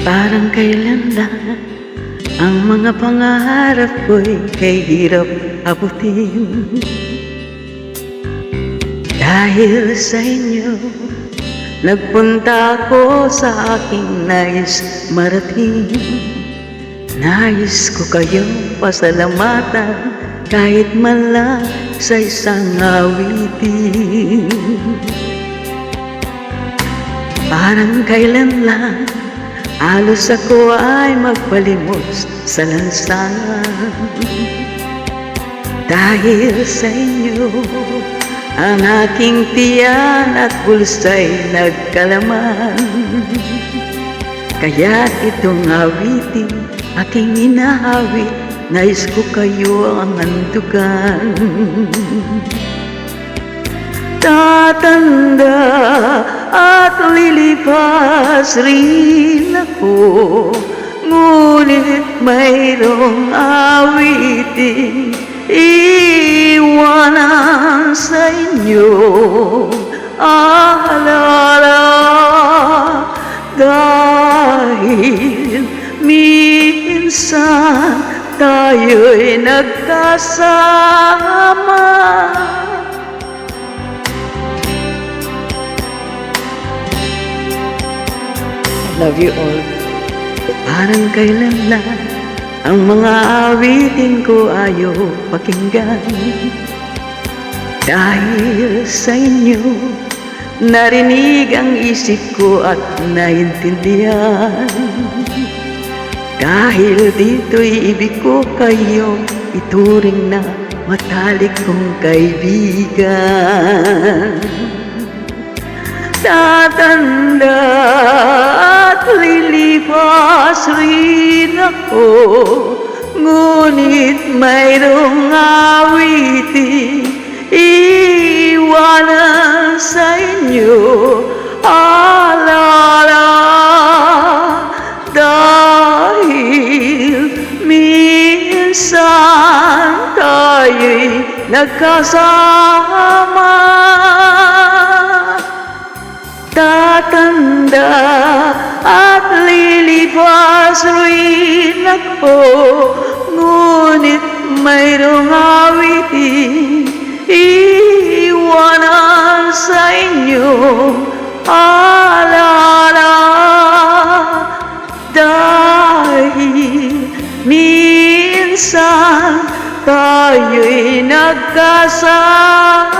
Parang kailan lang ang mga pangarap ko'y kay hirap abutin. Dahil sa inyo, nagpunta ako sa aking nais marating. Nais ko kayong pasalamatan kahit man lang sa isang awitin. Parang kailan lang halos ako ay magpalimos sa lansangan. Dahil sa inyo, ang aking tiyan at bulsa'y nagkalaman. Kaya itong awitin, aking inahawit, nais ko kayo ang antukan. Tatanda at lilipas rin ako, ngunit mayroong awitin iwanan sa inyo. Alala, dahil minsan tayo'y nagkasama. Love you all. Parang kailan lang ang mga awitin ko ayaw pakinggan. Dahil sa inyo, narinig ang isip ko at naintindihan. Dahil dito'y ibig ko kayong ituring na matalik kong kaibigan. Tatanda at lilipas rin ako, ngunit mayroong awitin iwanan sa inyo. Alala, dahil minsan tayo'y nagkasama. Tatanda at lilipas rin ako, ngunit mayroong awitin iwanan sa inyo. Alala, dahil minsan tayo'y nagkasama.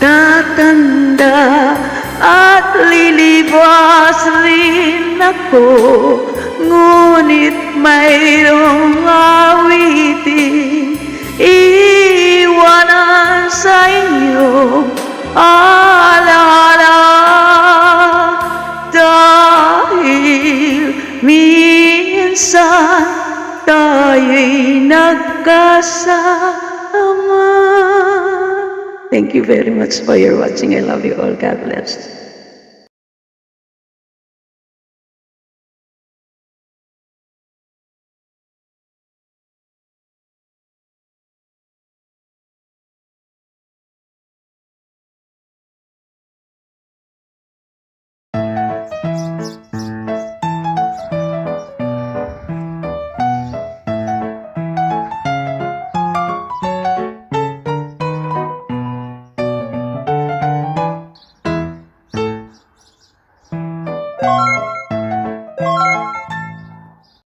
Tatanda at lilipas rin ako, ngunit mayroong awitin iwanan sa inyo. Alala, dahil minsan tayo'y nagkasama. Thank you very much for your watching. I love you all. God bless.